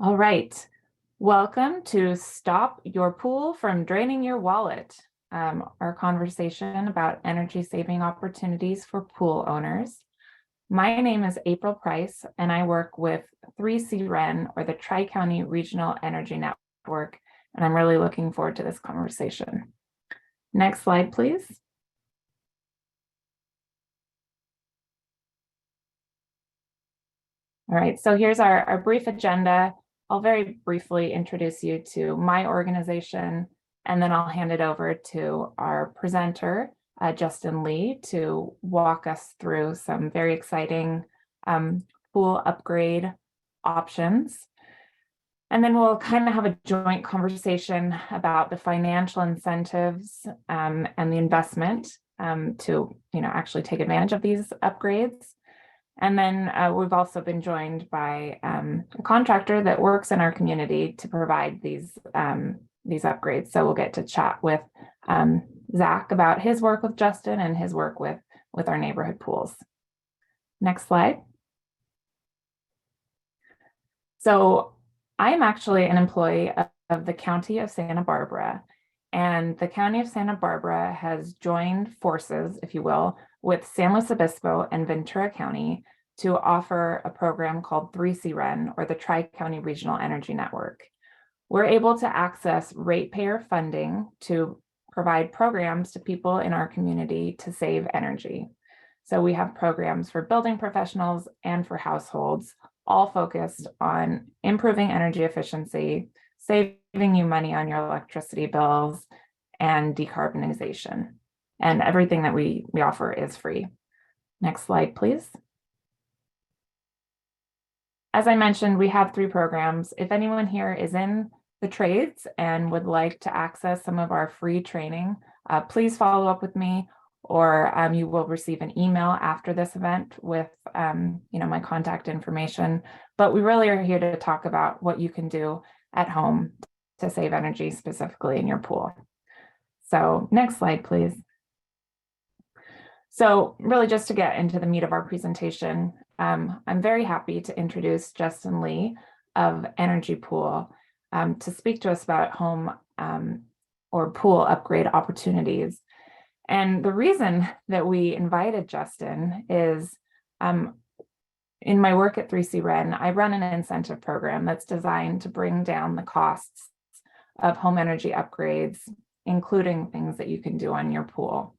All right. Welcome to Stop Your Pool from Draining Your Wallet, our conversation about energy saving opportunities for pool owners. My name is April Price, and I work with 3C-REN, or the Tri-County Regional Energy Network, and I'm really looking forward to this conversation. Next slide, please. All right, so here's our brief agenda. I'll very briefly introduce you to my organization, and then I'll hand it over to our presenter, Justin Lee, to walk us through some very exciting pool upgrade options. And then we'll kind of have a joint conversation about the financial incentives and the investment to actually take advantage of these upgrades. And then we've also been joined by a contractor that works in our community to provide these upgrades. So we'll get to chat with Zach about his work with Justin and his work with our neighborhood pools. Next slide. So I'm actually an employee of the County of Santa Barbara, and the County of Santa Barbara has joined forces, if you will, with San Luis Obispo and Ventura County to offer a program called 3C-REN, or the Tri-County Regional Energy Network. We're able to access ratepayer funding to provide programs to people in our community to save energy. So we have programs for building professionals and for households, all focused on improving energy efficiency, saving you money on your electricity bills, and decarbonization. And everything that we offer is free. Next slide, please. As I mentioned, we have 3 programs. If anyone here is in the trades and would like to access some of our free training, please follow up with me, or you will receive an email after this event with my contact information. But we really are here to talk about what you can do at home to save energy, specifically in your pool. So next slide, please. So really, just to get into the meat of our presentation, I'm very happy to introduce Justin Lee of Energy Pool to speak to us about home or pool upgrade opportunities. And the reason that we invited Justin is in my work at 3C-REN, I run an incentive program that's designed to bring down the costs of home energy upgrades, including things that you can do on your pool.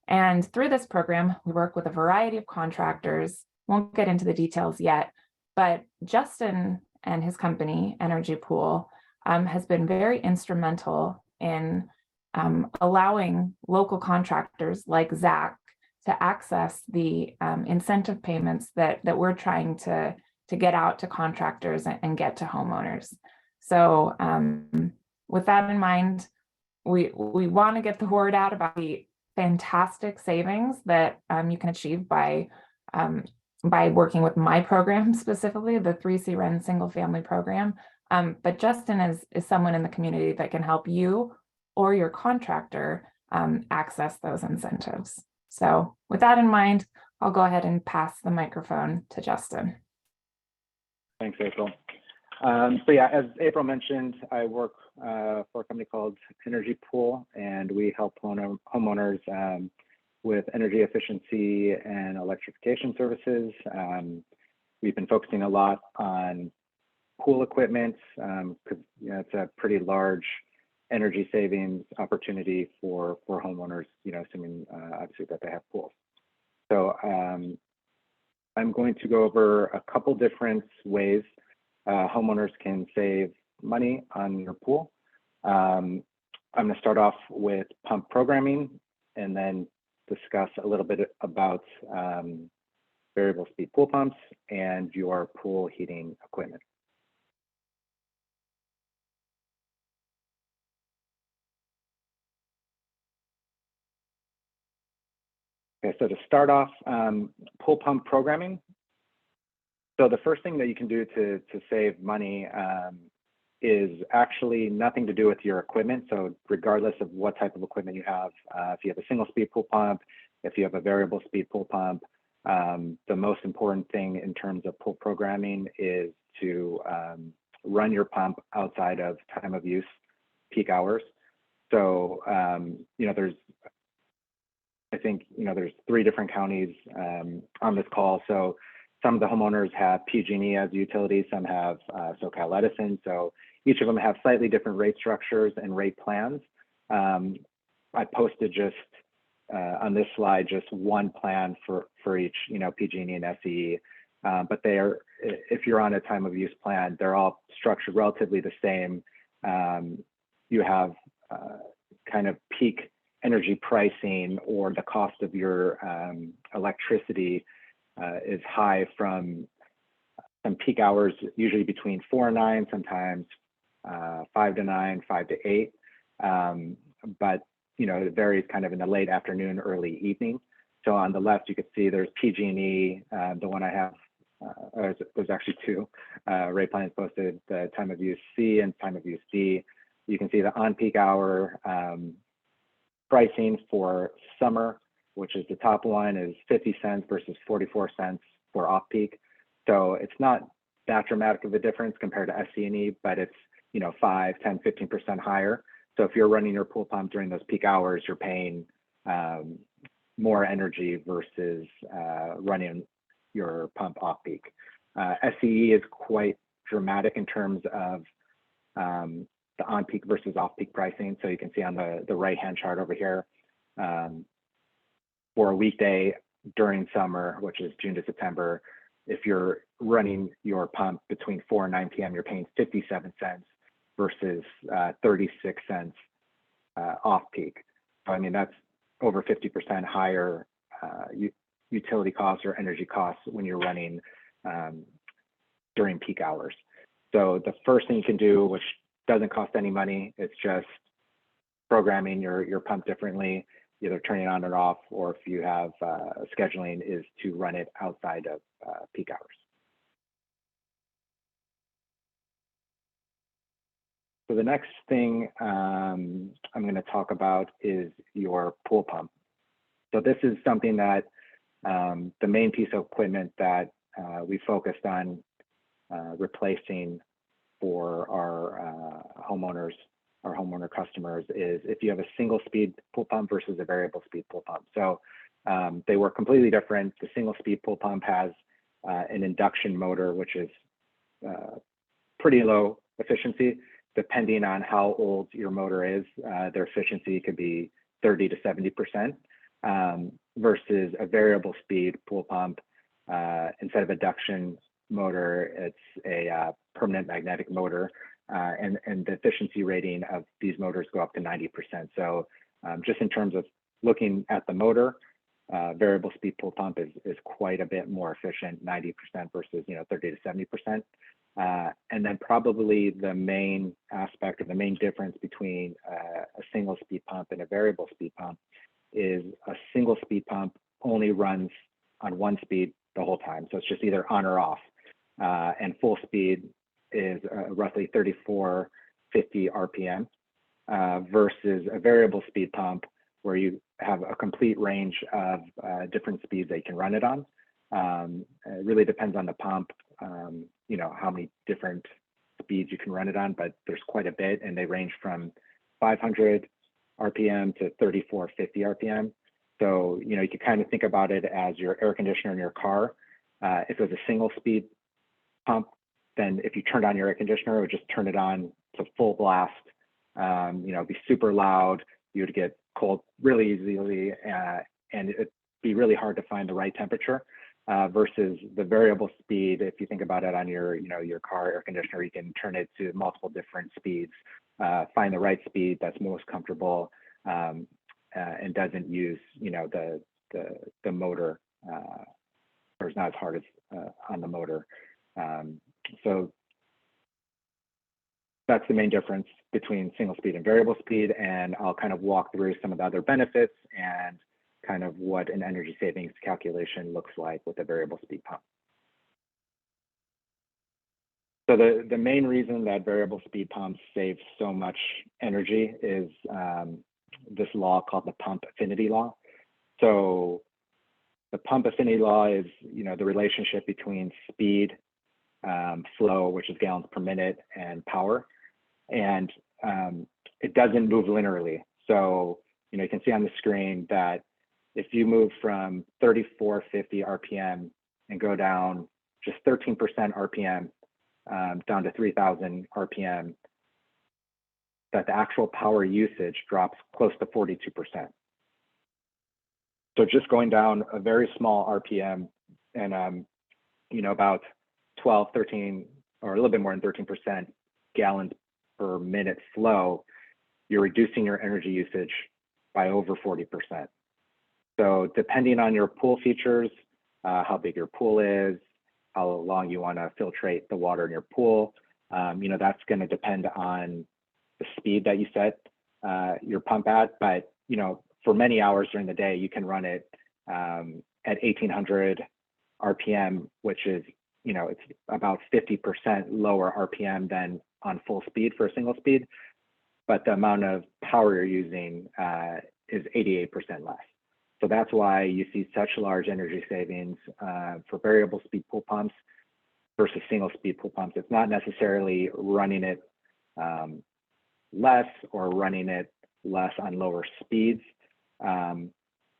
And through this program, we work with a variety of contractors. Won't get into the details yet, but Justin and his company, Energy Pool, has been very instrumental in allowing local contractors like Zach to access the incentive payments that we're trying to get out to contractors and get to homeowners. So with that in mind, we want to get the word out about the fantastic savings that you can achieve by working with my program, specifically the 3C-REN single family program. But Justin is someone in the community that can help you or your contractor access those incentives. So with that in mind, I'll go ahead and pass the microphone to Justin. Thanks, April. So yeah, as April mentioned, I work for a company called Energy Pool, and we help homeowners with energy efficiency and electrification services. We've been focusing a lot on pool equipment because it's a pretty large energy savings opportunity for homeowners, assuming obviously that they have pools. So I'm going to go over a couple different ways homeowners can save money on your pool. I'm going to start off with pump programming and then discuss a little bit about variable speed pool pumps and your pool heating equipment. Okay, so to start off, pool pump programming. So the first thing that you can do to save money is actually nothing to do with your equipment. So regardless of what type of equipment you have, if you have a single speed pool pump, if you have a variable speed pool pump, the most important thing in terms of pool programming is to run your pump outside of time of use peak hours. So, there's, I think, there's 3 different counties on this call. So some of the homeowners have PG&E as utilities, some have SoCal Edison. So each of them have slightly different rate structures and rate plans. I posted just on this slide just one plan for each, PG&E and SCE. But they are, if you're on a time of use plan, they're all structured relatively the same. You have kind of peak energy pricing, or the cost of your electricity is high from some peak hours, usually between 4 and 9, sometimes 5 to 9, 5 to 8. But it varies kind of in the late afternoon, early evening. So on the left, you can see there's PG&E. The one I have, there's actually 2 rate plans posted: the time of use C and time of use D. You can see the on-peak hour pricing for summer, which is the top one, is 50 cents versus 44 cents for off-peak. So it's not that dramatic of a difference compared to SCE, but it's 5, 10, 15% higher. So if you're running your pool pump during those peak hours, you're paying more energy versus running your pump off-peak. SCE is quite dramatic in terms of the on-peak versus off-peak pricing. So you can see on the right-hand chart over here, for a weekday during summer, which is June to September, if you're running your pump between 4 and 9 p.m., you're paying 57 cents versus 36 cents off-peak. So, I mean, that's over 50% higher utility costs or energy costs when you're running during peak hours. So the first thing you can do, which doesn't cost any money, it's just programming your pump differently, either turning it on or off, or if you have scheduling, is to run it outside of peak hours. So the next thing I'm going to talk about is your pool pump. So this is something that the main piece of equipment that we focused on replacing for our homeowners, our homeowner customers, is if you have a single speed pool pump versus a variable speed pool pump. So they work completely different. The single speed pool pump has an induction motor, which is pretty low efficiency. Depending on how old your motor is, their efficiency could be 30 to 70%, versus a variable speed pool pump. Instead of induction motor, it's a permanent magnetic motor, and the efficiency rating of these motors go up to 90%. So just in terms of looking at the motor, variable speed pool pump is quite a bit more efficient, 90% versus 30 to 70%. And then probably the main aspect or the main difference between a single speed pump and a variable speed pump is a single speed pump only runs on one speed the whole time. So it's just either on or off. And full speed is roughly 3450 RPM versus a variable speed pump where you have a complete range of different speeds that you can run it on. It really depends on the pump, how many different speeds you can run it on, but there's quite a bit, and they range from 500 RPM to 3450 RPM. So, you can kind of think about it as your air conditioner in your car. If it was a single speed pump, then if you turned on your air conditioner, it would just turn it on to full blast, be super loud. You would get cold really easily, and it'd be really hard to find the right temperature. Versus the variable speed, if you think about it on your car air conditioner, you can turn it to multiple different speeds, find the right speed that's most comfortable, and doesn't use the motor, or is not as hard as on the motor. So that's the main difference between single speed and variable speed, and I'll kind of walk through some of the other benefits and kind of what an energy savings calculation looks like with a variable speed pump. So the main reason that variable speed pumps save so much energy is this law called the pump affinity law. So the pump affinity law is, the relationship between speed flow, which is gallons per minute, and power. And it doesn't move linearly. So, you can see on the screen that if you move from 3450 RPM and go down just 13% RPM down to 3000 RPM, that the actual power usage drops close to 42%. So just going down a very small RPM and about 12, 13, or a little bit more than 13% gallons per minute flow, you're reducing your energy usage by over 40%. So depending on your pool features, how big your pool is, how long you want to filtrate the water in your pool, that's going to depend on the speed that you set your pump at. But for many hours during the day, you can run it at 1800 RPM, which is it's about 50% lower RPM than on full speed for a single speed, but the amount of power you're using is 88% less. So that's why you see such large energy savings for variable speed pool pumps versus single speed pool pumps. It's not necessarily running it less or running it less on lower speeds.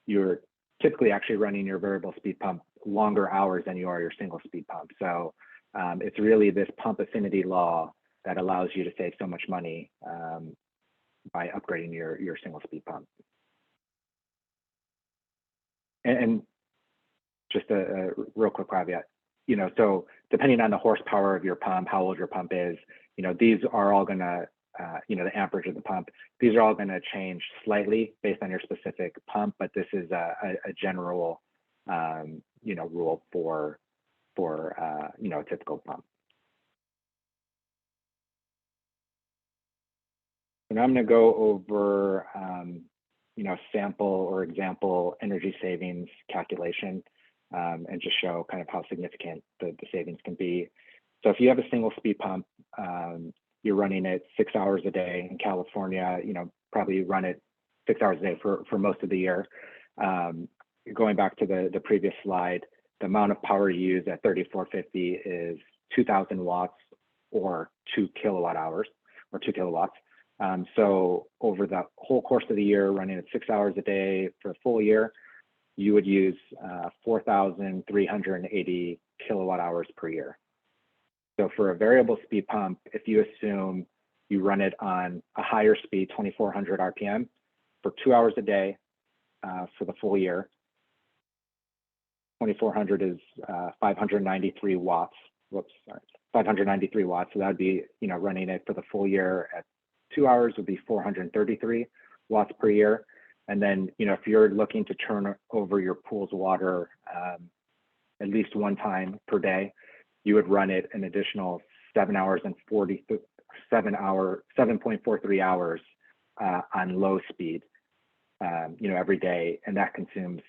You're typically actually running your variable speed pump longer hours than you are your single speed pump. So it's really this pump affinity law that allows you to save so much money by upgrading your single speed pump. And just a real quick caveat, so depending on the horsepower of your pump, how old your pump is, these are all going to, the amperage of the pump, these are all going to change slightly based on your specific pump, but this is a general, rule for a typical pump. And I'm going to go over, sample or example energy savings calculation and just show kind of how significant the savings can be. So if you have a single speed pump, you're running it 6 hours a day in California, probably run it 6 hours a day for most of the year. Going back to the previous slide, the amount of power used at 3450 is 2000 watts or 2 kilowatt hours or 2 kilowatts. So over the whole course of the year, running it 6 hours a day for a full year, you would use 4,380 kilowatt hours per year. So for a variable speed pump, if you assume you run it on a higher speed, 2400 RPM, for 2 hours a day for the full year, 2400 is 593 watts. 593 watts. So that would be, running it for the full year at 2 hours would be 433 watts per year. And then, if you're looking to turn over your pool's water at least one time per day, you would run it an additional 7.43 hours on low speed, every day, and that consumes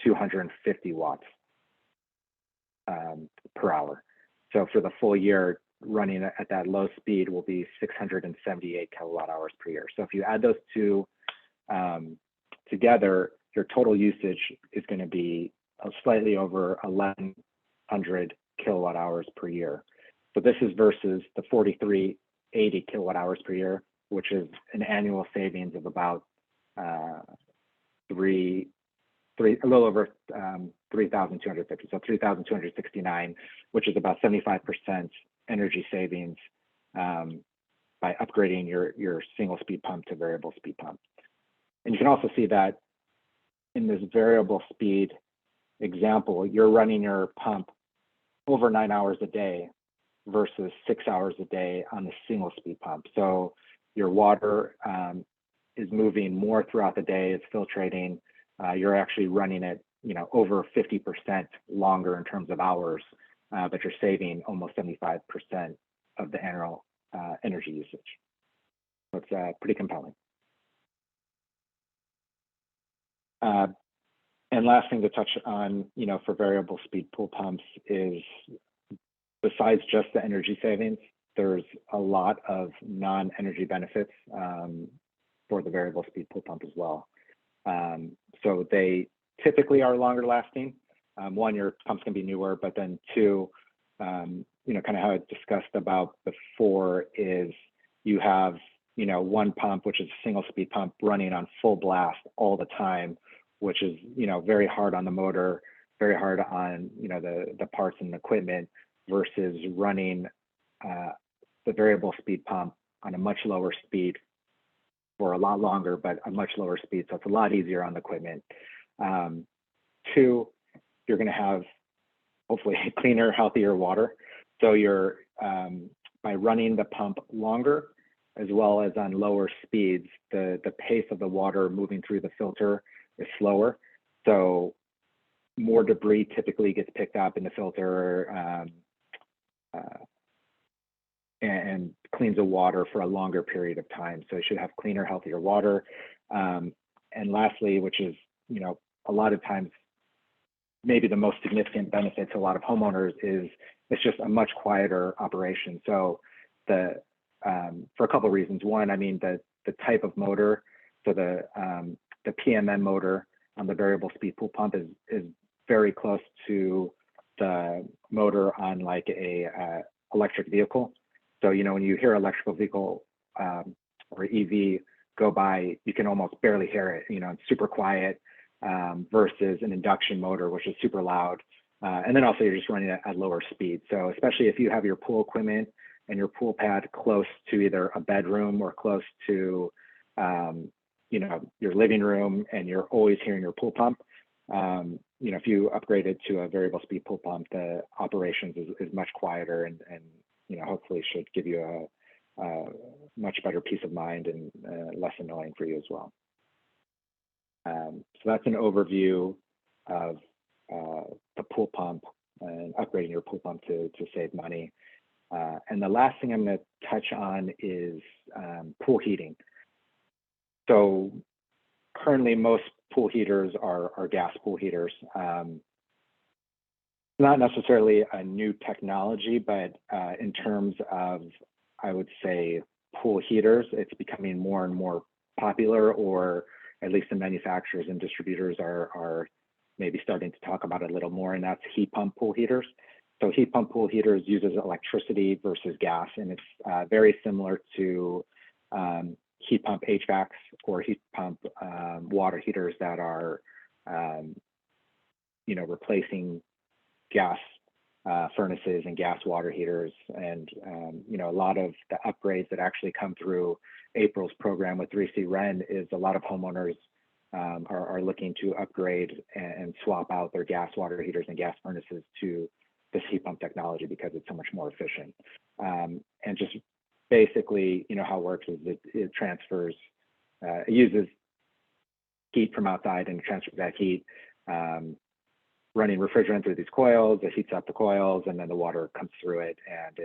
250 watts per hour. So for the full year, running at that low speed will be 678 kilowatt hours per year. So if you add those two together, your total usage is going to be slightly over 1,100 kilowatt hours per year. So this is versus the 4,380 kilowatt hours per year, which is an annual savings of about a little over 3,250, so 3,269, which is about 75% energy savings by upgrading your single speed pump to variable speed pump. And you can also see that in this variable speed example, you're running your pump over 9 hours a day versus 6 hours a day on the single speed pump. So your water is moving more throughout the day, it's filtrating, you're actually running it, over 50% longer in terms of hours, but you're saving almost 75% of the annual energy usage. So it's pretty compelling. And last thing to touch on, for variable speed pool pumps is, besides just the energy savings, there's a lot of non-energy benefits for the variable speed pool pump as well. So they typically are longer lasting. One, your pumps can be newer, but then two, kind of how I discussed about before is you have, one pump, which is a single speed pump running on full blast all the time, which is, very hard on the motor, very hard on, the parts and equipment versus running the variable speed pump on a much lower speed for a lot longer, but a much lower speed. So it's a lot easier on the equipment. Two, you're going to have hopefully cleaner, healthier water. So you're by running the pump longer, as well as on lower speeds, the pace of the water moving through the filter is slower. So more debris typically gets picked up in the filter and cleans the water for a longer period of time. So you should have cleaner, healthier water. And lastly, which is, a lot of times, maybe the most significant benefit to a lot of homeowners is it's just a much quieter operation. So for a couple of reasons. One, I mean, the type of motor, so the PMM motor on the variable speed pool pump is very close to the motor on like a electric vehicle. So, when you hear electrical vehicle or EV go by, you can almost barely hear it, it's super quiet versus an induction motor, which is super loud. And then also you're just running at lower speed. So especially if you have your pool equipment and your pool pad close to either a bedroom or close to, your living room, and you're always hearing your pool pump, if you upgrade it to a variable speed pool pump, the operations is much quieter and hopefully should give you a much better peace of mind and less annoying for you as well. So that's an overview of the pool pump and upgrading your pool pump to save money. And the last thing I'm going to touch on is pool heating. So currently most pool heaters are gas pool heaters. Not necessarily a new technology, but in terms of, I would say, pool heaters, it's becoming more and more popular, or at least the manufacturers and distributors are maybe starting to talk about it a little more, and that's heat pump pool heaters. So heat pump pool heaters uses electricity versus gas, and it's very similar to heat pump HVACs or heat pump water heaters that are, replacing gas furnaces and gas water heaters. And, a lot of the upgrades that actually come through April's program with 3C Ren is a lot of homeowners are looking to upgrade and swap out their gas water heaters and gas furnaces to this heat pump technology because it's so much more efficient. And just basically, how it works is it transfers, it uses heat from outside and transfers that heat, running refrigerant through these coils. It heats up the coils, and then the water comes through it, and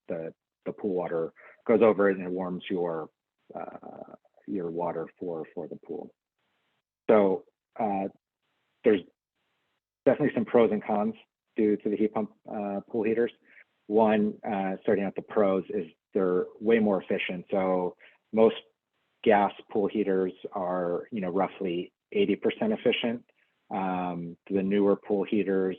the pool water goes over it, and it warms your water for the pool. So there's definitely some pros and cons due to the heat pump pool heaters. One, starting out the pros, is they're way more efficient. So most gas pool heaters are, roughly 80% efficient. The newer pool heaters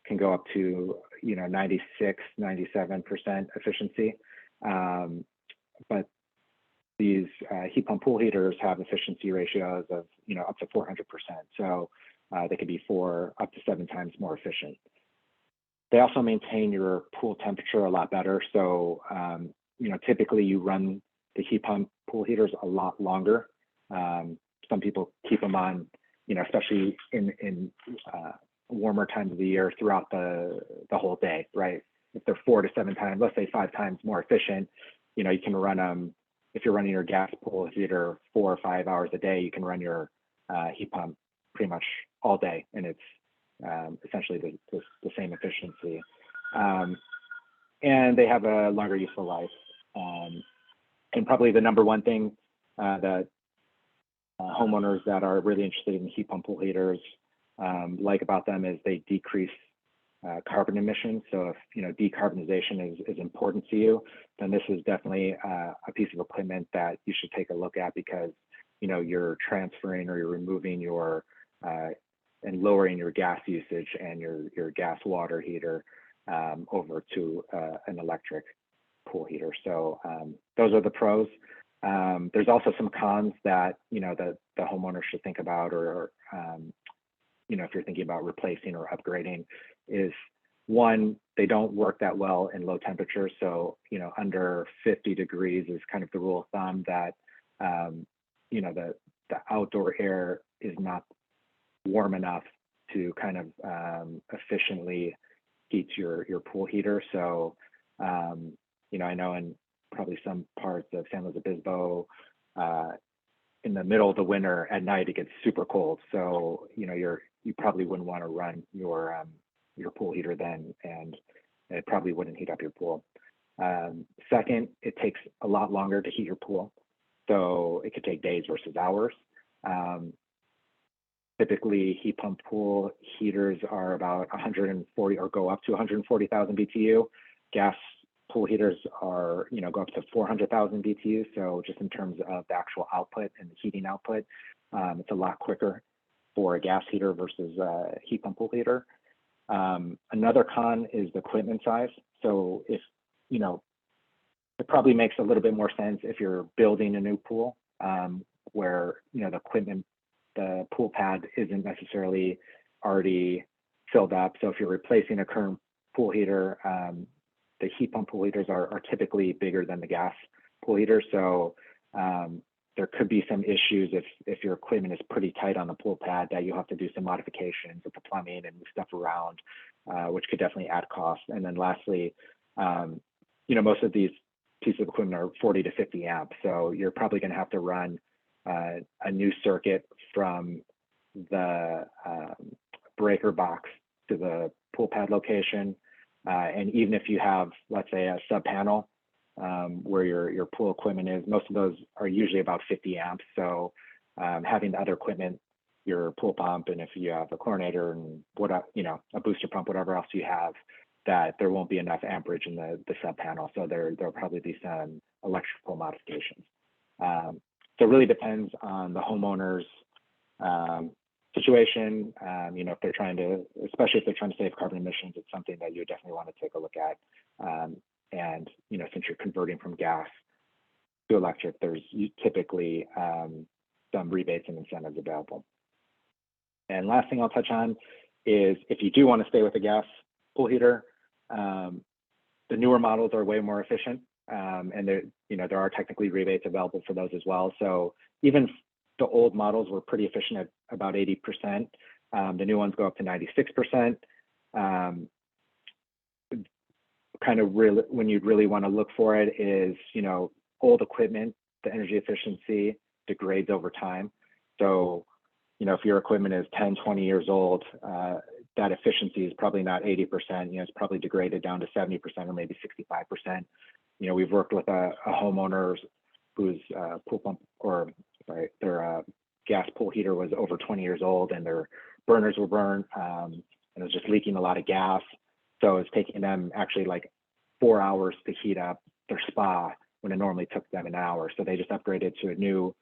can go up to, 96, 97% efficiency. But these heat pump pool heaters have efficiency ratios of, up to 400%. So they could be 4 up to 7 times more efficient. They also maintain your pool temperature a lot better. So, typically you run the heat pump pool heaters a lot longer. Some people keep them on, especially in warmer times of the year, throughout the whole day, right? If they're 4 to 7 times, let's say 5 times more efficient, you can run them. If you're running your gas pool heater 4 or 5 hours a day, you can run your heat pump pretty much all day, and it's essentially the same efficiency. And they have a longer useful life. And probably the number one thing that homeowners that are really interested in heat pump pool heaters like about them is they decrease carbon emissions. So if decarbonization is important to you, then this is definitely a piece of equipment that you should take a look at, because you're transferring or you're removing your and lowering your gas usage and your gas water heater over to an electric pool heater. So those are the pros. There's also some cons that, the homeowner should think about, or, if you're thinking about replacing or upgrading, is one, they don't work that well in low temperatures. So, under 50 degrees is kind of the rule of thumb that, the outdoor air is not warm enough to kind of efficiently heat your pool heater. So, I know in probably some parts of San Luis Obispo, in the middle of the winter at night, it gets super cold. So, you probably wouldn't want to run your pool heater then, and it probably wouldn't heat up your pool. Second, it takes a lot longer to heat your pool. So it could take days versus hours. Typically, heat pump pool heaters are about 140 or go up to 140,000 BTU. Gas pool heaters are, go up to 400,000 BTU. So just in terms of the actual output and the heating output, it's a lot quicker for a gas heater versus a heat pump pool heater. Another con is the equipment size. So if, it probably makes a little bit more sense if you're building a new pool, where, the equipment, the pool pad isn't necessarily already filled up. So if you're replacing a current pool heater, the heat pump pool heaters are typically bigger than the gas pool heaters. So there could be some issues if your equipment is pretty tight on the pool pad, that you have to do some modifications with the plumbing and move stuff around, which could definitely add cost. And then lastly, most of these pieces of equipment are 40 to 50 amps. So you're probably going to have to run a new circuit from the breaker box to the pool pad location. And even if you have, let's say, a sub panel where your pool equipment is, most of those are usually about 50 amps. So having the other equipment, your pool pump, and if you have a chlorinator and a booster pump, whatever else you have, that there won't be enough amperage in the sub panel. So there'll probably be some electrical modifications. So it really depends on the homeowner's situation. If they're trying to, especially if they're trying to save carbon emissions, it's something that you definitely want to take a look at. And since you're converting from gas to electric, there's typically some rebates and incentives available. And last thing I'll touch on is, if you do want to stay with a gas pool heater, the newer models are way more efficient, and there are technically rebates available for those as well. So even the old models were pretty efficient at about 80%. The new ones go up to 96%. Kind of really, when you'd really want to look for it is, old equipment, the energy efficiency degrades over time. So, if your equipment is 10, 20 years old, that efficiency is probably not 80%. It's probably degraded down to 70% or maybe 65%. We've worked with a homeowner whose pool pump, their gas pool heater was over 20 years old, and their burners were burned, and it was just leaking a lot of gas. So it's taking them actually like 4 hours to heat up their spa when it normally took them an hour. So they just upgraded to a new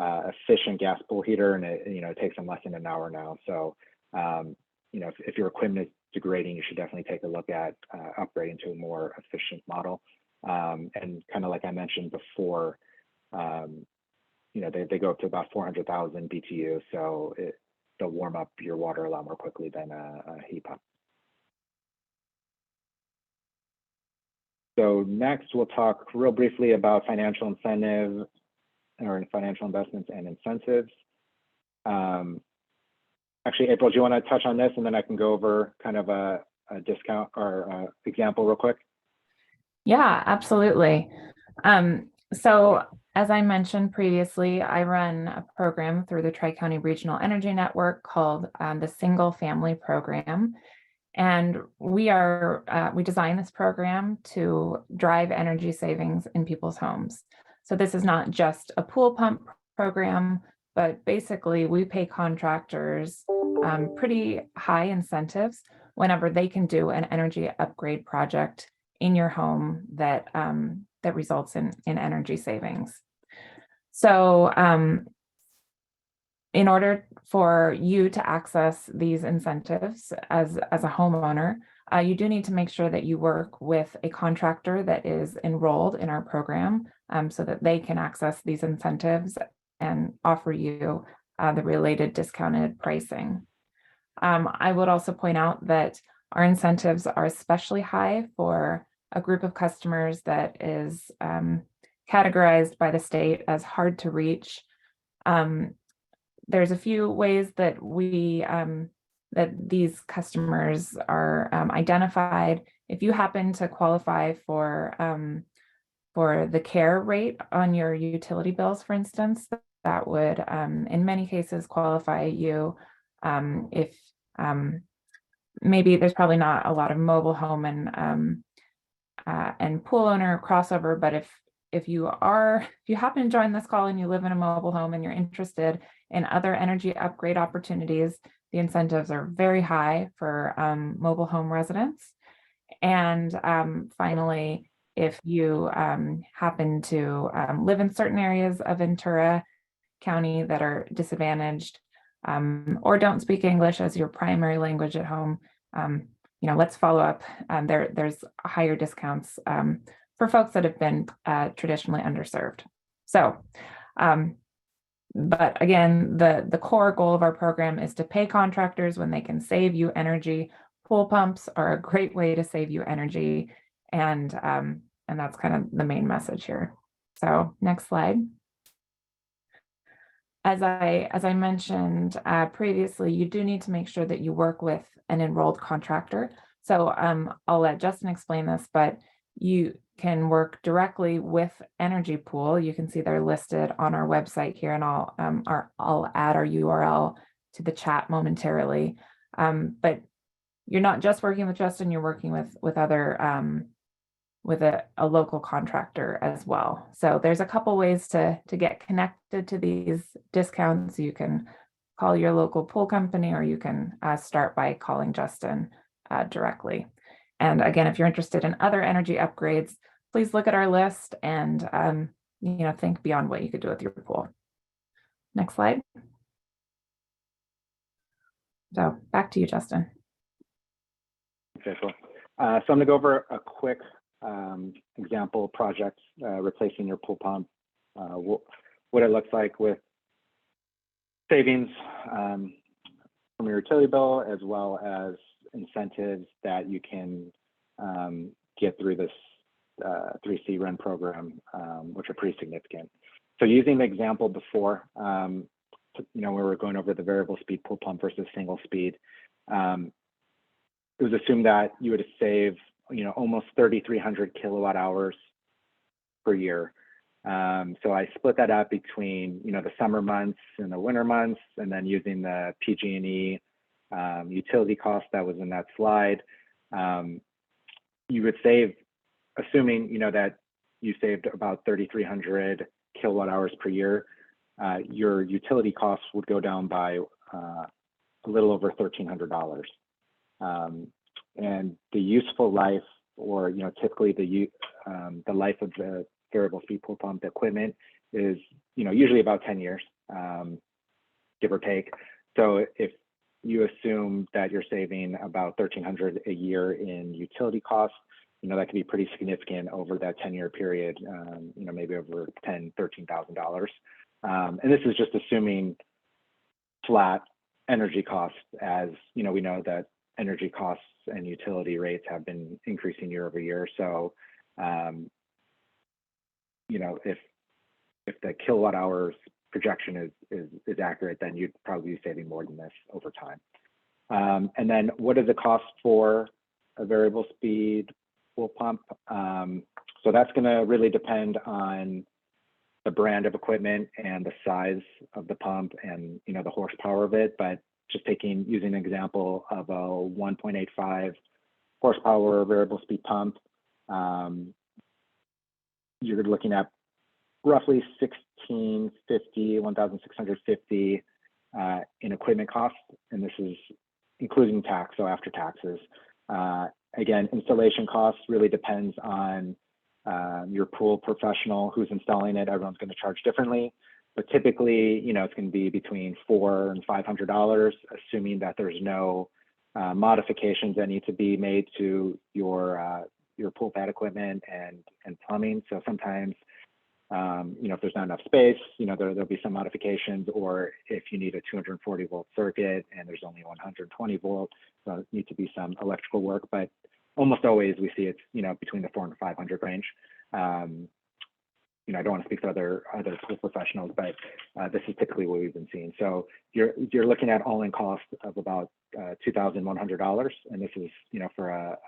efficient gas pool heater, and it takes them less than an hour now. So if your equipment is degrading, you should definitely take a look at upgrading to a more efficient model. And kind of like I mentioned before, they go up to about 400,000 BTU, so they'll warm up your water a lot more quickly than a heat pump. So next, we'll talk real briefly about financial incentive, or financial investments and incentives. Actually, April, do you want to touch on this, and then I can go over kind of a discount or example real quick? Yeah, absolutely. So as I mentioned previously, I run a program through the Tri-County Regional Energy Network called the Single Family Program. And we designed this program to drive energy savings in people's homes. So this is not just a pool pump program, but basically we pay contractors pretty high incentives whenever they can do an energy upgrade project in your home that results in energy savings. So in order for you to access these incentives as a homeowner, you do need to make sure that you work with a contractor that is enrolled in our program so that they can access these incentives and offer you the related discounted pricing. I would also point out that our incentives are especially high for a group of customers that is categorized by the state as hard to reach. There's a few ways that that these customers are identified. If you happen to qualify for the care rate on your utility bills, for instance, that would in many cases qualify you if maybe there's probably not a lot of mobile home and pool owner crossover, but if you happen to join this call and you live in a mobile home and you're interested in other energy upgrade opportunities, the incentives are very high for mobile home residents. And finally, if you happen to live in certain areas of Ventura County that are disadvantaged or don't speak English as your primary language at home, let's follow up. There's higher discounts for folks that have been traditionally underserved. So, but again, the core goal of our program is to pay contractors when they can save you energy. Pool pumps are a great way to save you energy, and that's kind of the main message here. So, next slide. As I mentioned previously, you do need to make sure that you work with an enrolled contractor. So I'll let Justin explain this, but you can work directly with Energy Pool. You can see they're listed on our website here, and I'll add our URL to the chat momentarily. But you're not just working with Justin; you're working with other with a local contractor as well. So there's a couple ways to get connected to these discounts. You can call your local pool company, or you can start by calling Justin directly. And again, if you're interested in other energy upgrades, please look at our list and think beyond what you could do with your pool. Next slide. So back to you, Justin. Okay, cool. So I'm going to go over a quick example project replacing your pool pump, what it looks like with savings from your utility bill, as well as incentives that you can get through this 3C REN program, which are pretty significant. So using the example before, we were going over the variable speed pool pump versus single speed, it was assumed that you would save almost 3,300 kilowatt hours per year. So I split that up between, the summer months and the winter months, and then using the PG&E utility cost that was in that slide. You would save, assuming, that you saved about 3,300 kilowatt hours per year, your utility costs would go down by a little over $1,300. And the useful life, or typically the life of the variable speed pool pump equipment is usually about 10 years, give or take. So if you assume that you're saving about $1,300 a year in utility costs, that could be pretty significant over that 10-year period, maybe over $13,000. And this is just assuming flat energy costs, as we know that energy costs and utility rates have been increasing year over year. So, if the kilowatt hours projection is accurate, then you'd probably be saving more than this over time. And then what is the cost for a variable speed pool pump? So that's going to really depend on the brand of equipment and the size of the pump and the horsepower of it. But just using an example of a 1.85 horsepower variable speed pump, you're looking at roughly $1,650 in equipment costs, and this is including tax, so after taxes. Again, installation costs really depends on your pool professional who's installing it. Everyone's going to charge differently, but typically, it's going to be between $400 and $500, assuming that there's no modifications that need to be made to your pool pad equipment and plumbing. So sometimes, if there's not enough space, there'll be some modifications, or if you need a 240 volt circuit and there's only 120 volt, so it needs to be some electrical work. But almost always we see it's, between the 400 and 500 range. I don't want to speak for other pool professionals, but this is typically what we've been seeing. So you're looking at all-in cost of about $2,100, and this is for a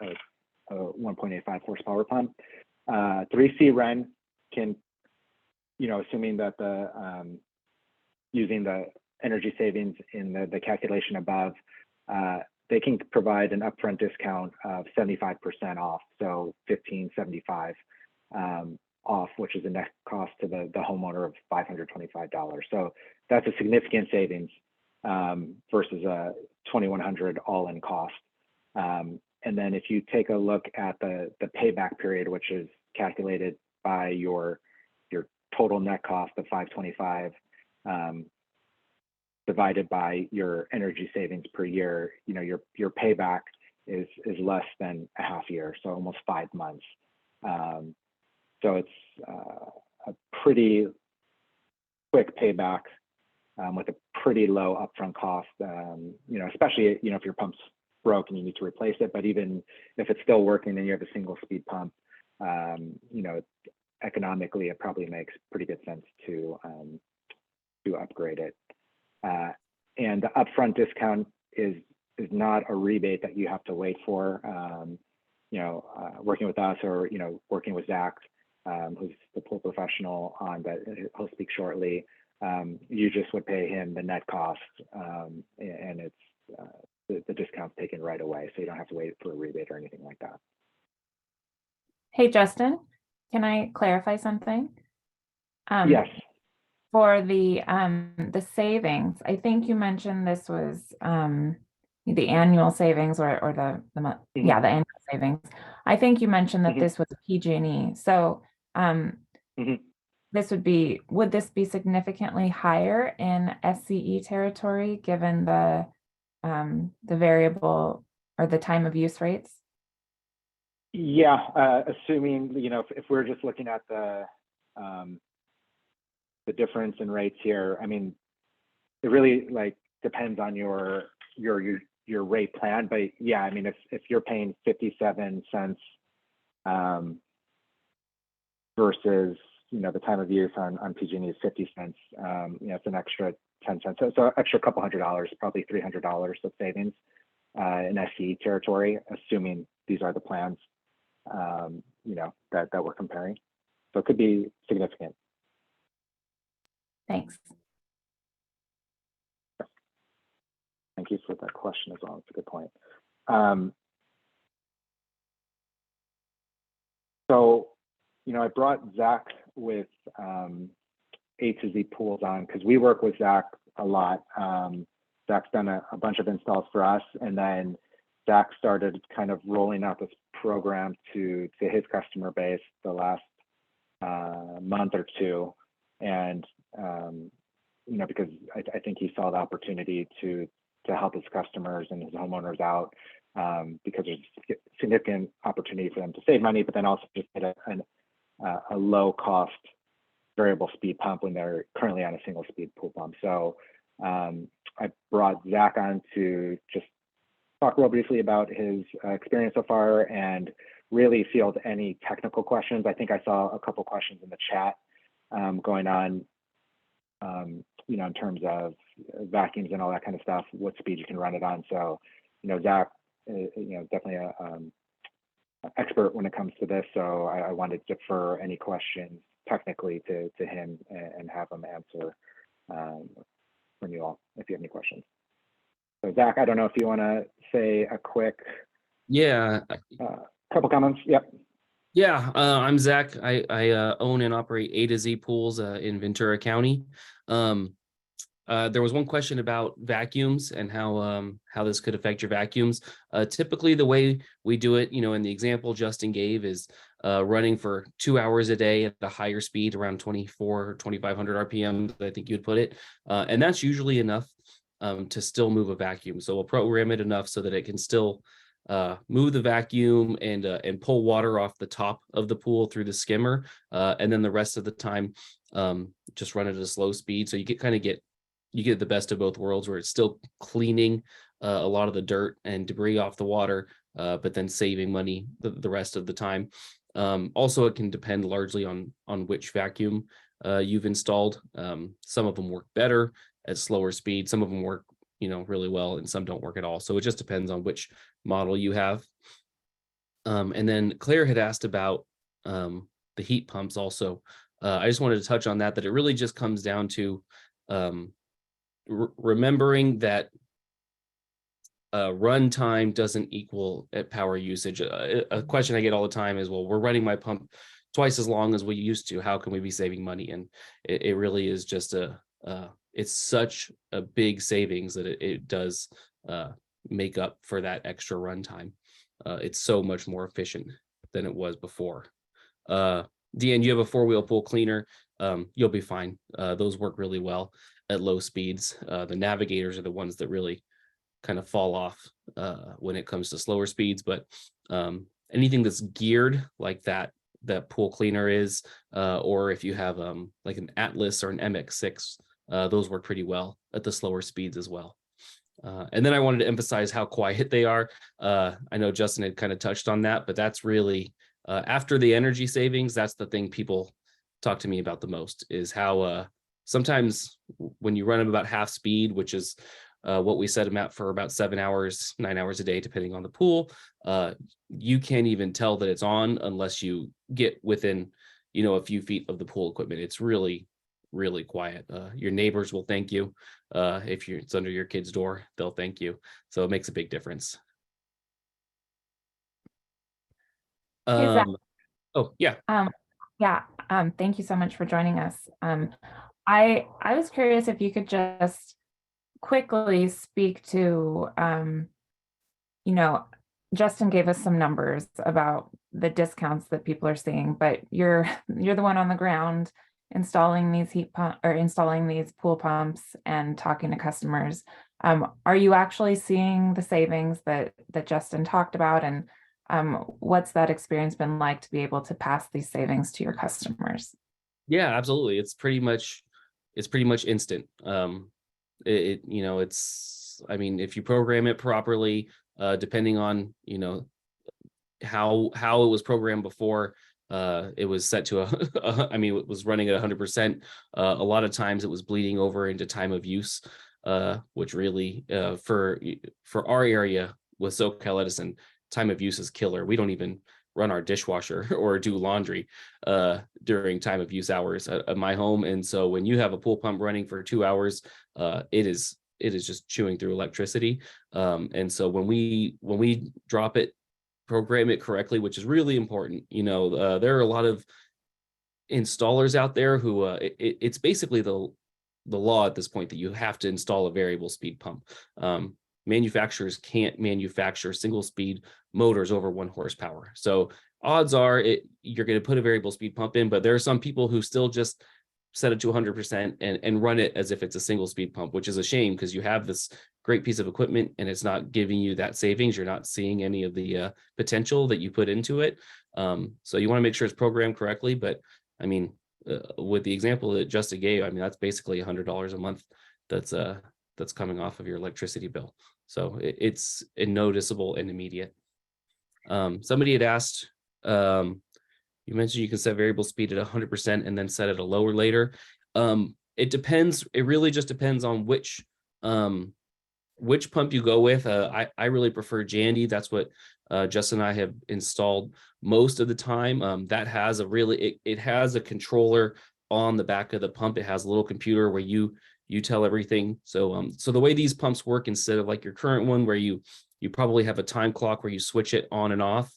1.85 horsepower pump. 3C Ren can, assuming that using the energy savings in the calculation above, they can provide an upfront discount of 75% off, so $1,575 off, which is a net cost to the homeowner of $525. So that's a significant savings versus a $2,100 all-in cost. And then if you take a look at the payback period, which is calculated by your total net cost of $525 divided by your energy savings per year, your payback is less than a half year, so almost 5 months. So it's a pretty quick payback with a pretty low upfront cost, especially, if your pump's broke and you need to replace it. But even if it's still working and you have a single speed pump, economically, it probably makes pretty good sense to upgrade it. And the upfront discount is not a rebate that you have to wait for. Working with us or working with Zach, who's the pool professional on that, he'll speak shortly. You just would pay him the net cost, and it's the discount's taken right away, so you don't have to wait for a rebate or anything like that. Hey, Justin, can I clarify something? Yes. For the savings, I think you mentioned this was the annual savings or the month. Mm-hmm. Yeah, the annual savings. I think you mentioned that Mm-hmm. this was PG&E. So Mm-hmm. would this be significantly higher in SCE territory given the variable or the time of use rates? Yeah, assuming if we're just looking at the difference in rates here, I mean, it really depends on your rate plan. But yeah, I mean, if you're paying 57 cents versus the time of use on PG&E is 50 cents, it's an extra 10 cents. So extra couple $100, probably $300 of savings in SCE territory, assuming these are the plans that we're comparing. So it could be significant. Thanks. Thank you for that question as well. It's a good point. So, I brought Zach with A to Z Pools on because we work with Zach a lot. Zach's done a bunch of installs for us, and then Zach started kind of rolling out this program to his customer base the last month or two. And, because I think he saw the opportunity to help his customers and his homeowners out because there's significant opportunity for them to save money, but then also just get a low cost variable speed pump when they're currently on a single speed pool pump. So I brought Zach on to just talk real briefly about his experience so far and really field any technical questions. I think I saw a couple questions in the chat going on, in terms of vacuums and all that kind of stuff, what speed you can run it on. So, Zach, definitely an expert when it comes to this. So I wanted to defer any questions technically to him and have him answer from you all if you have any questions. So Zach, I don't know if you want to say a quick couple comments. Yep. Yeah, I'm Zach. I own and operate A to Z Pools in Ventura County. There was one question about vacuums and how this could affect your vacuums. Typically, the way we do it, in the example Justin gave, is running for 2 hours a day at a higher speed, around 2,500 RPM, I think you'd put it. And that's usually enough to still move a vacuum. So we'll program it enough so that it can still move the vacuum and pull water off the top of the pool through the skimmer, and then the rest of the time just run it at a slow speed. So you get the best of both worlds, where it's still cleaning a lot of the dirt and debris off the water, but then saving money the rest of the time. Also, it can depend largely on which vacuum you've installed. Some of them work better at slower speed. Some of them work, really well, and some don't work at all. So it just depends on which model you have. And then Claire had asked about the heat pumps also. I just wanted to touch on that it really just comes down to remembering that runtime doesn't equal at power usage. A question I get all the time is, well, we're running my pump twice as long as we used to. How can we be saving money? And it really is just it's such a big savings that it does make up for that extra runtime. It's so much more efficient than it was before. Deanne, you have a 4-wheel pool cleaner. You'll be fine. Those work really well at low speeds. The navigators are the ones that really kind of fall off when it comes to slower speeds, but anything that's geared like that pool cleaner is, or if you have like an Atlas or an MX6, those work pretty well at the slower speeds as well. And then I wanted to emphasize how quiet they are. I know Justin had kind of touched on that, but that's really after the energy savings, that's the thing people talk to me about the most, is how sometimes when you run them about half speed, which is what we set them at for about 7 hours, 9 hours a day, depending on the pool, you can't even tell that it's on unless you get within, a few feet of the pool equipment. It's really, really quiet. Your neighbors will thank you. If it's under your kid's door, they'll thank you. So it makes a big difference. Hey, Zach. Oh, yeah. Yeah, thank you so much for joining us. I was curious if you could just quickly speak to, Justin gave us some numbers about the discounts that people are seeing, but you're the one on the ground installing these installing these pool pumps and talking to customers. Are you actually seeing the savings that Justin talked about, and what's that experience been like to be able to pass these savings to your customers? Yeah, absolutely. It's pretty much instant. It's, I mean, if you program it properly, depending on, how it was programmed before, it was set to it was running at 100%. A lot of times it was bleeding over into time of use, which really, for our area with SoCal Edison, time of use is killer. We don't even run our dishwasher or do laundry during time of use hours at my home. And so when you have a pool pump running for 2 hours, it is just chewing through electricity. And so when we drop it, program it correctly, which is really important. There are a lot of installers out there who it's basically the law at this point that you have to install a variable speed pump. Manufacturers can't manufacture single speed motors over 1 horsepower. So odds are you're going to put a variable speed pump in, but there are some people who still just set it to 100% and run it as if it's a single speed pump, which is a shame because you have this great piece of equipment and it's not giving you that savings. You're not seeing any of the potential that you put into it. So you want to make sure it's programmed correctly. But I mean, with the example that Justin gave, I mean, that's basically $100 a month that's coming off of your electricity bill. So it's noticeable and immediate. Somebody had asked, you mentioned you can set variable speed at 100% and then set it a lower later. It depends. It really just depends on which pump you go with. I really prefer Jandy. That's what Justin and I have installed most of the time. That has it has a controller on the back of the pump. It has a little computer where you tell everything. So the way these pumps work, instead of like your current one where you probably have a time clock where you switch it on and off,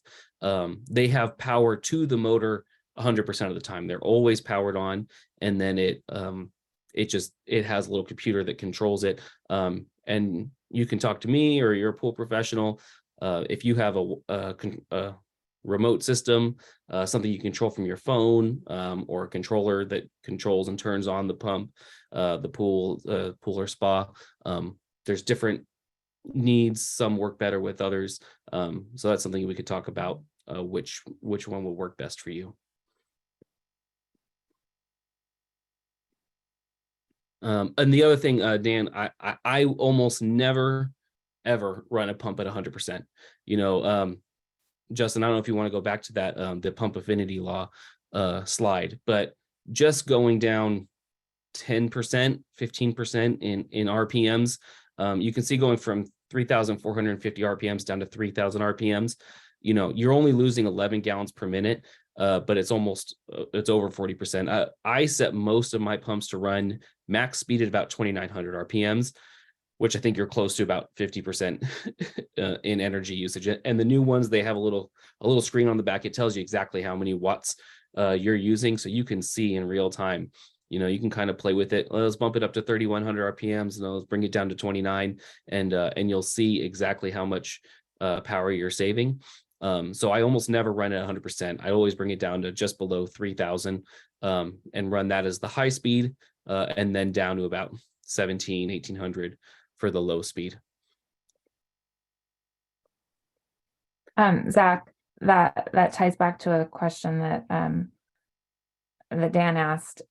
they have power to the motor 100% of the time. They're always powered on, and then it has a little computer that controls it. And you can talk to me or your pool professional if you have a remote system, something you control from your phone, or a controller that controls and turns on the pump, the pool or spa. there's different needs. Some work better with others. So that's something we could talk about, which one will work best for you. And the other thing, Dan, I almost never ever run a pump at 100%. You know, Justin, I don't know if you want to go back to that the pump affinity law slide, but just going down 10%, 15% in RPMs, you can see going from 3,450 RPMs down to 3,000 RPMs. You know, you're only losing 11 gallons per minute, but it's almost it's over 40%. I set most of my pumps to run max speed at about 2,900 RPMs, which I think you're close to about 50% in energy usage. And the new ones, they have a little screen on the back. It tells you exactly how many watts you're using, so you can see in real time. You know, you can kind of play with it. Let's bump it up to 3,100 RPMs, and let's bring it down to 29, and you'll see exactly how much power you're saving. So I almost never run at 100%. I always bring it down to just below 3,000 and run that as the high speed, and then down to about 1,800 for the low speed. Zach, that ties back to a question that that Dan asked.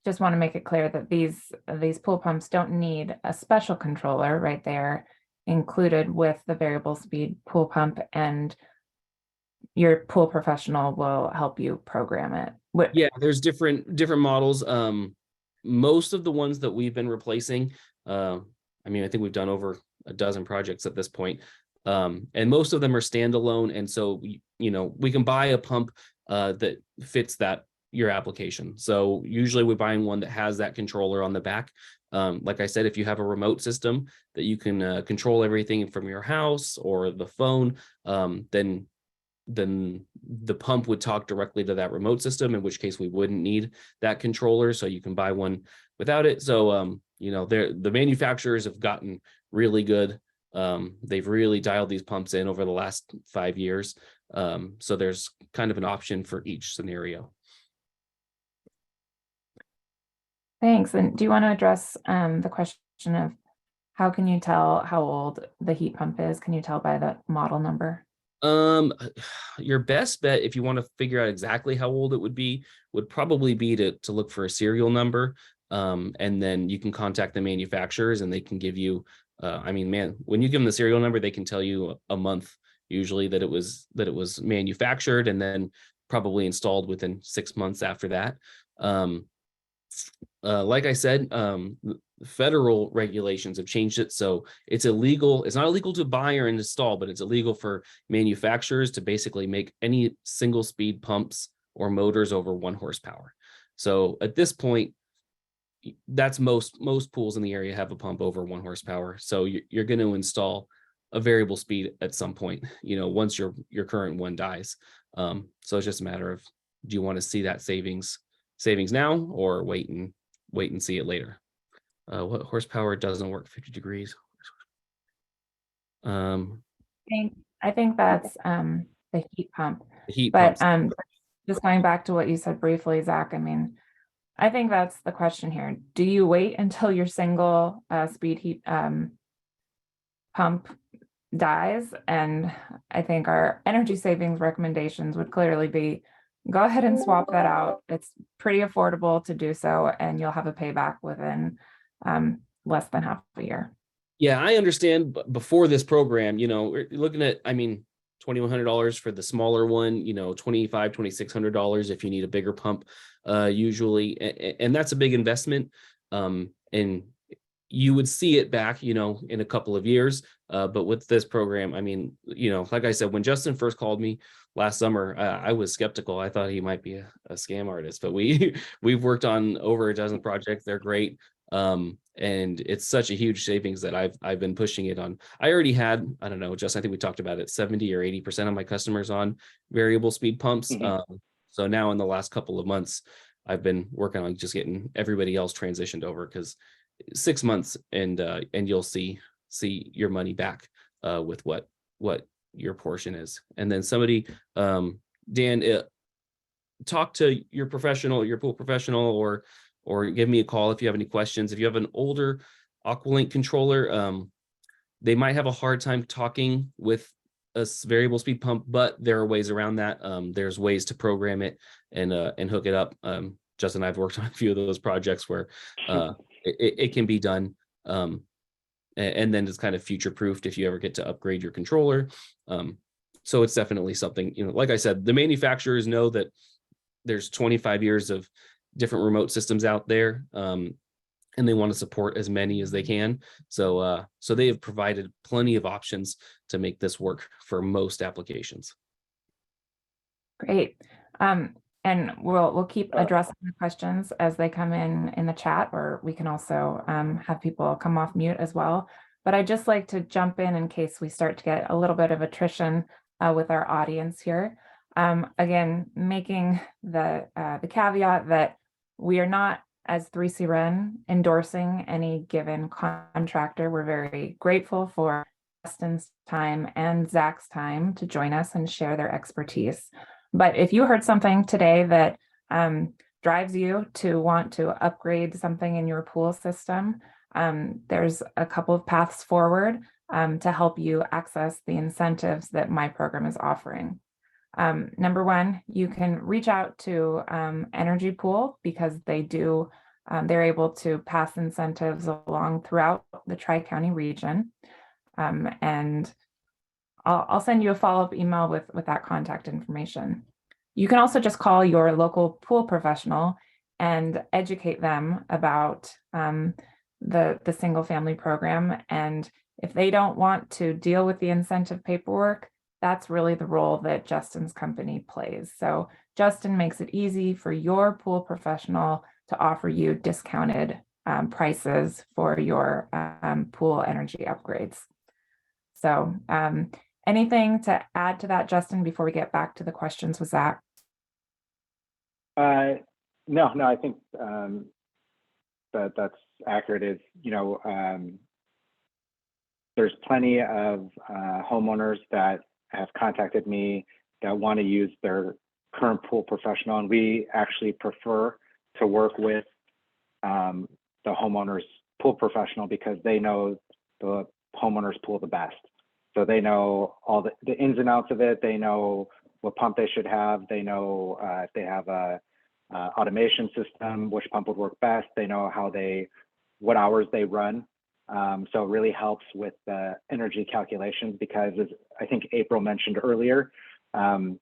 Just want to make it clear that these pool pumps don't need a special controller, right? They're included with the variable speed pool pump, and your pool professional will help you program it. Yeah, there's different models. Most of the ones that we've been replacing, I mean, I think we've done over a dozen projects at this point. And most of them are standalone. And so, you know, we can buy a pump that fits your application. So usually we're buying one that has that controller on the back. Like I said, if you have a remote system that you can control everything from your house or the phone, then the pump would talk directly to that remote system, in which case we wouldn't need that controller. So you can buy one without it. So, you know, the manufacturers have gotten really good. They've really dialed these pumps in over the last 5 years. So there's kind of an option for each scenario. Thanks. And do you want to address the question of how can you tell how old the heat pump is? Can you tell by the model number? Your best bet, if you want to figure out exactly how old it would probably be to look for a serial number. And then you can contact the manufacturers and they can give you, I mean, man, when you give them the serial number, they can tell you a month usually that it was manufactured, and then probably installed within 6 months after that. Like I said, federal regulations have changed it. So it's illegal. It's not illegal to buy or install, but it's illegal for manufacturers to basically make any single speed pumps or motors over 1 horsepower. So at this point, that's most pools in the area have a pump over 1 horsepower. So you're going to install a variable speed at some point, you know, once your current one dies. So it's just a matter of, do you want to see that savings now, or wait and see it later? What horsepower doesn't work 50 degrees? I think that's the heat pump. The heat But pumps. just going back to what you said briefly, Zach, I mean, I think that's the question here. Do you wait until your single speed heat pump dies? And I think our energy savings recommendations would clearly be, go ahead and swap that out. It's pretty affordable to do so, and you'll have a payback within less than half a year. Yeah, I understand. But before this program, you know, we're looking at, I mean, $2,100 for the smaller one, you know, $2,500, $2,600 if you need a bigger pump, usually, and that's a big investment. And you would see it back, you know, in a couple of years. But with this program, I mean, you know, like I said, when Justin first called me last summer, I was skeptical. I thought he might be a scam artist, but we've worked on over a dozen projects. They're great. And it's such a huge savings that I've been pushing it on. I already had, I don't know, Justin, I think we talked about it, 70 or 80% of my customers on variable speed pumps. Mm-hmm. So now in the last couple of months, I've been working on just getting everybody else transitioned over, because 6 months and you'll see your money back with what your portion is. And then somebody, Dan, talk to your pool professional, or give me a call if you have any questions. If you have an older Aqualink controller, they might have a hard time talking with a variable speed pump, but there are ways around that. There's ways to program it and hook it up. Justin and I've worked on a few of those projects where it can be done. And then it's kind of future proofed if you ever get to upgrade your controller. So it's definitely something, like I said, the manufacturers know that there's 25 years of different remote systems out there. And they want to support as many as they can. So they have provided plenty of options to make this work for most applications. Great. And we'll keep addressing the questions as they come in the chat, or we can also have people come off mute as well. But I'd just like to jump in case we start to get a little bit of attrition with our audience here. Again, making the caveat that we are not, as 3C Ren, endorsing any given contractor. We're very grateful for Justin's time and Zach's time to join us and share their expertise. But if you heard something today that drives you to want to upgrade something in your pool system, there's a couple of paths forward to help you access the incentives that my program is offering. Number one, you can reach out to Energy Pool because they're able to pass incentives along throughout the Tri-County region. And I'll send you a follow-up email with that contact information. You can also just call your local pool professional and educate them about the single family program. And if they don't want to deal with the incentive paperwork, that's really the role that Justin's company plays. So Justin makes it easy for your pool professional to offer you discounted prices for your pool energy upgrades. So anything to add to that, Justin, before we get back to the questions with Zach? No, I think that's accurate. There's plenty of homeowners that have contacted me that want to use their current pool professional, and we actually prefer to work with the homeowner's pool professional because they know the homeowner's pool the best. So they know all the ins and outs of it. They know what pump they should have. They know if they have a automation system, which pump would work best. They know what hours they run. So it really helps with the energy calculations because, as I think April mentioned earlier, the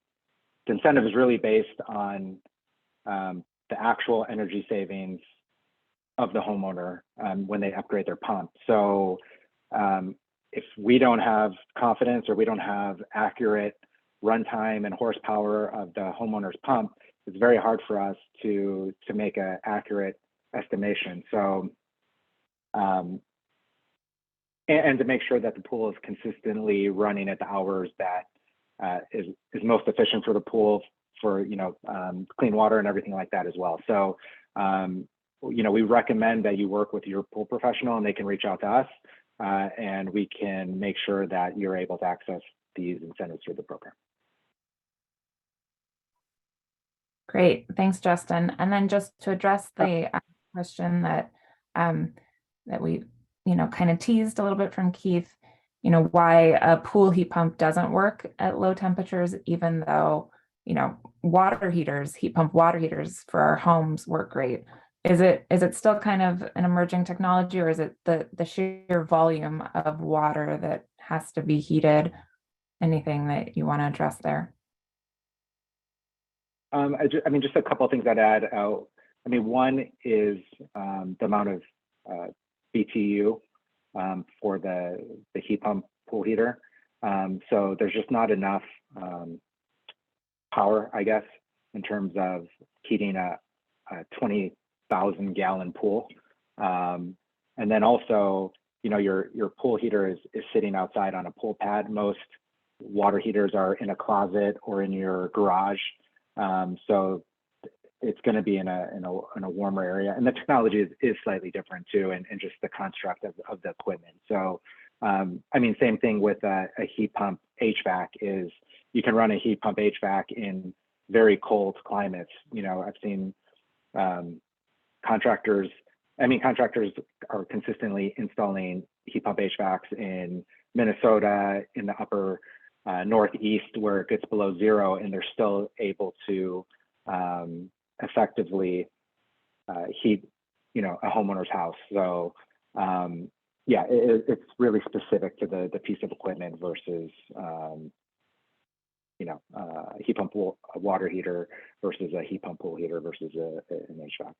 incentive is really based on the actual energy savings of the homeowner when they upgrade their pump. So if we don't have confidence or we don't have accurate runtime and horsepower of the homeowner's pump, it's very hard for us to make an accurate estimation. So and to make sure that the pool is consistently running at the hours that is most efficient for the pool for clean water and everything like that as well. So we recommend that you work with your pool professional and they can reach out to us and we can make sure that you're able to access these incentives through the program. Great, thanks, Justin. And then just to address the question that we kind of teased a little bit from Keith, why a pool heat pump doesn't work at low temperatures, even though heat pump water heaters for our homes work great. Is it still kind of an emerging technology, or is it the sheer volume of water that has to be heated? Anything that you want to address there? Just a couple of things I'd add. One is the amount of BTU for the heat pump pool heater. So there's just not enough power, I guess, in terms of heating a 20,000 gallon pool. And then also, your pool heater is sitting outside on a pool pad. Most water heaters are in a closet or in your garage. So it's going to be in a warmer area, and the technology is slightly different too, and just the construct of the equipment. So, same thing with a heat pump HVAC is you can run a heat pump HVAC in very cold climates. I've seen contractors I mean, contractors are consistently installing heat pump HVACs in Minnesota, in the upper Northeast, where it gets below zero, and they're still able to effectively heat, you know, a homeowner's house. So yeah, it's really specific to the piece of equipment versus you know, a heat pump pool, a water heater versus a heat pump pool heater versus an HVAC.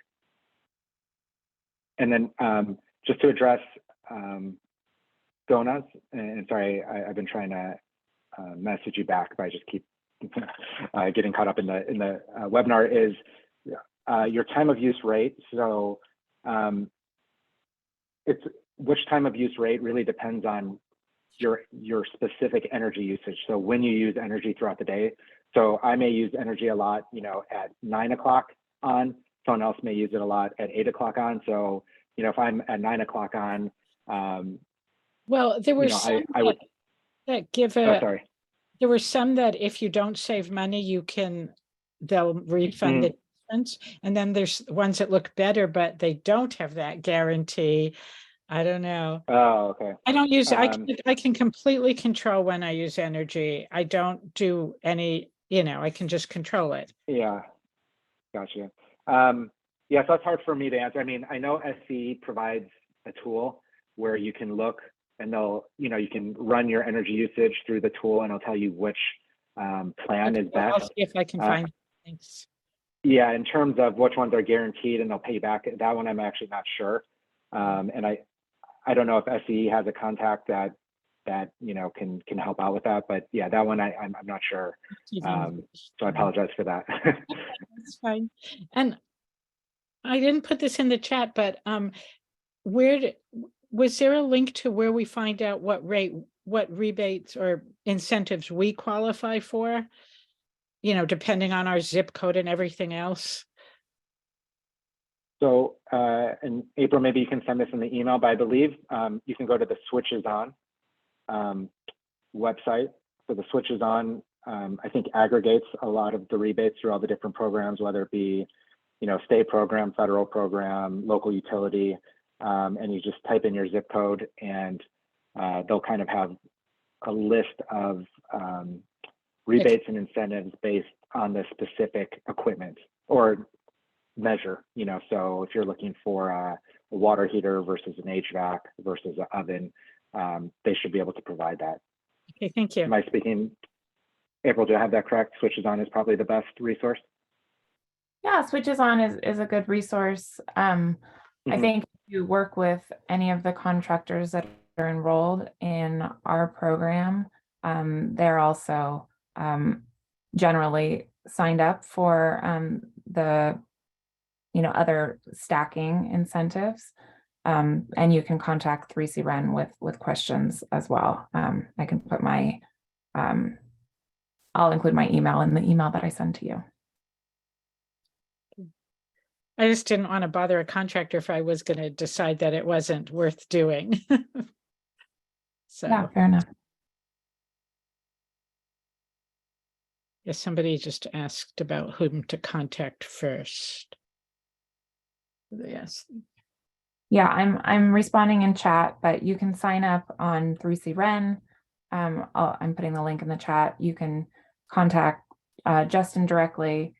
And then just to address donuts, and sorry, I've been trying to message you back, but I just keep getting caught up in the webinar, is your time of use rate. So it's which time of use rate really depends on your specific energy usage. So when you use energy throughout the day. So I may use energy a lot, you know, at 9 o'clock on, someone else may use it a lot at 8 o'clock on. So, you know, if I'm at 9 o'clock on, well, there were you know, some I would, that give oh, a, sorry. there were some that if you don't save money, they'll refund the difference. And then there's ones that look better, but they don't have that guarantee. I don't know. Oh, okay. I don't use, I can completely control when I use energy. I don't do any, you know, I can just control it. Yeah, gotcha. Yeah, so it's hard for me to answer. I mean, I know SCE provides a tool where you can look and they'll, you know, you can run your energy usage through the tool and it'll tell you which plan is I'll best. see if I can find things. Yeah, in terms of which ones are guaranteed and they'll pay you back, that one I'm actually not sure. And I don't know if SCE has a contact that you know can help out with that, but yeah, that one I'm not sure. So I apologize for that. That's fine. And I didn't put this in the chat, but was there a link to where we find out what rebates or incentives we qualify for? You know, depending on our zip code and everything else. So, and April, maybe you can send this in the email, but I believe you can go to the Switches On website. So the Switches On, I think, aggregates a lot of the rebates through all the different programs, whether it be, you know, state program, federal program, local utility, and you just type in your zip code and they'll kind of have a list of rebates and incentives based on the specific equipment or measure, you know. So if you're looking for a water heater versus an HVAC versus an oven, they should be able to provide that. Okay, thank you. Am I speaking, April, do I have that correct? Switches On is probably the best resource. Yeah, Switches On is a good resource. I think if you work with any of the contractors that are enrolled in our program, they're also generally signed up for the, you know, other stacking incentives. And you can contact 3C Ren with questions as well. I can put my, I'll include my email in the email that I send to you. I just didn't want to bother a contractor if I was going to decide that it wasn't worth doing. So Yeah, fair enough. yes, somebody just asked about whom to contact first. Yes. Yeah, I'm responding in chat, but you can sign up on 3C Ren. I'm putting the link in the chat. You can contact Justin directly.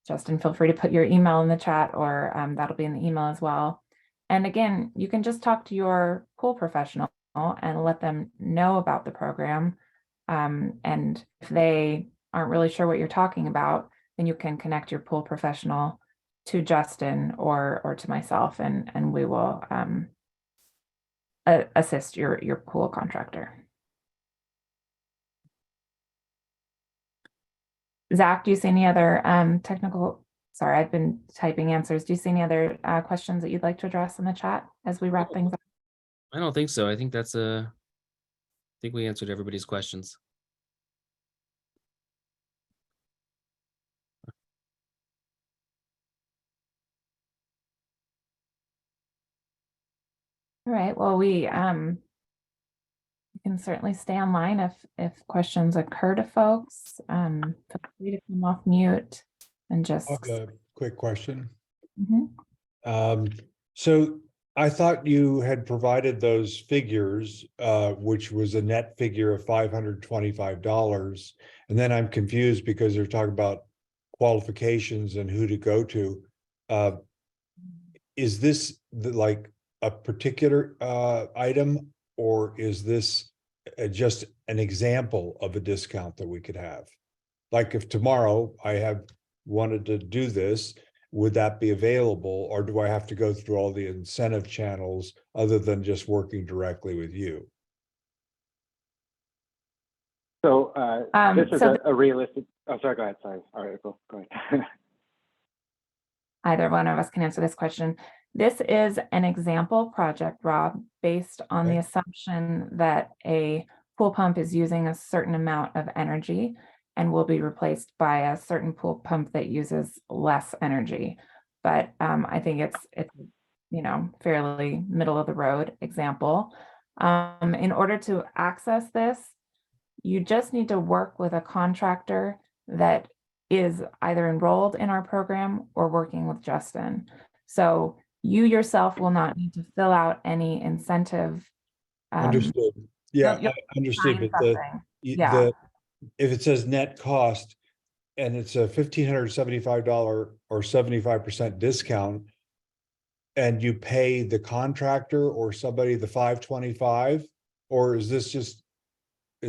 Justin, feel free to put your email in the chat, or that'll be in the email as well. And again, you can just talk to your pool professional and let them know about the program. And if they aren't really sure what you're talking about, then you can connect your pool professional to Justin or to myself, and we will assist your pool contractor. Zach, do you see any other technical, sorry, I've been typing answers. Do you see any other questions that you'd like to address in the chat as we wrap things up? I don't think so. I think that's I think we answered everybody's questions. All right, well, we can certainly stay online if questions occur to folks. Feel free to come off mute and just. I have a quick question. Mhm. So I thought you had provided those figures, which was a net figure of $525. And then I'm confused because they're talking about qualifications and who to go to. Is this like a particular item, or is this just an example of a discount that we could have? Like if tomorrow I wanted to do this, would that be available, or do I have to go through all the incentive channels other than just working directly with you? So this is so a realistic, oh, sorry, go ahead, sorry. All right, April, go ahead. either one of us can answer this question. This is an example project, Rob, based on the Okay. assumption that a pool pump is using a certain amount of energy and will be replaced by a certain pool pump that uses less energy. But I think it's fairly middle of the road example. In order to access this, you just need to work with a contractor that is either enrolled in our program or working with Justin. So you yourself will not need to fill out any incentive. Understood. Yeah, you'll I understood, sign but something. Yeah. if it says net cost and it's a $1,575 or 75% discount, and you pay the contractor or somebody the 525, or is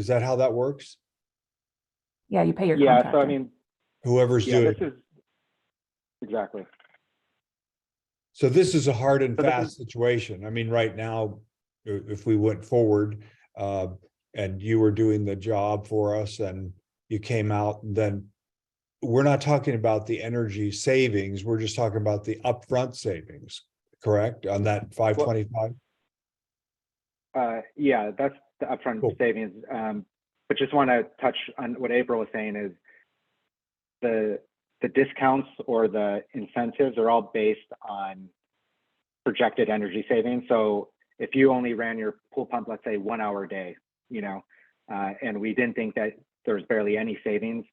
that how that works? Yeah, you pay your Yeah, contractor. so I mean, Whoever's yeah, doing this it. is, exactly. So this is a hard and So this fast situation. I mean, right now, if we went forward, and you were doing the job for us and you came out, then we're not talking about the energy savings. We're just talking about the upfront savings, correct? On that 525? Yeah, that's the upfront Cool. savings. But just want to touch on what April was saying is the discounts or the incentives are all based on projected energy savings. So if you only ran your pool pump, let's say 1 hour a day, and we didn't think that there's barely any savings,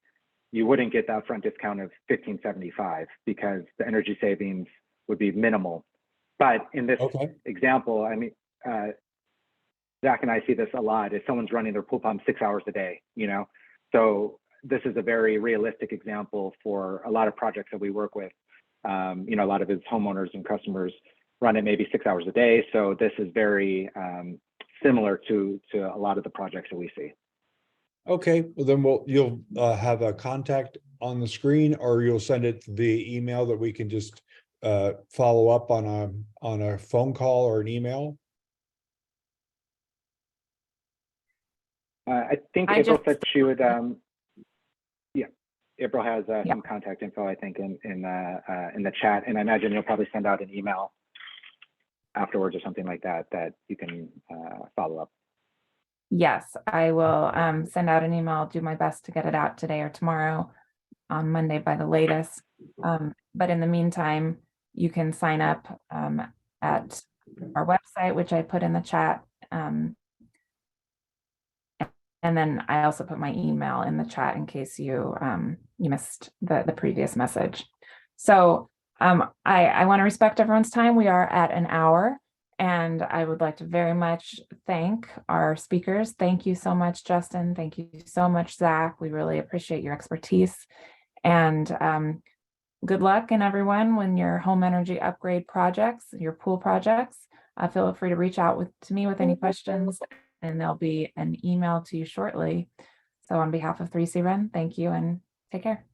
you wouldn't get that upfront discount of $1,575 because the energy savings would be minimal. But in this Okay. example, I mean, Zach and I see this a lot. If someone's running their pool pump 6 hours a day, so this is a very realistic example for a lot of projects that we work with. A lot of his homeowners and customers run it maybe 6 hours a day. So this is very similar to a lot of the projects that we see. Okay, well then you'll have a contact on the screen, or you'll send it via email that we can just follow up on a phone call or an email. I think I April just- said she would. Yeah, April has Yeah. some contact info, I think, in the chat, and I imagine you'll probably send out an email afterwards or something like that you can follow up. Yes, I will send out an email. I'll do my best to get it out today or tomorrow, on Monday by the latest. But in the meantime, you can sign up at our website, which I put in the chat. And then I also put my email in the chat in case you missed the previous message. So I want to respect everyone's time. We are at an hour, and I would like to very much thank our speakers. Thank you so much, Justin. Thank you so much, Zach. We really appreciate your expertise. And good luck, and everyone, when your home energy upgrade projects, your pool projects, feel free to reach out to me with any questions, and there'll be an email to you shortly. So on behalf of 3C Run, thank you and take care.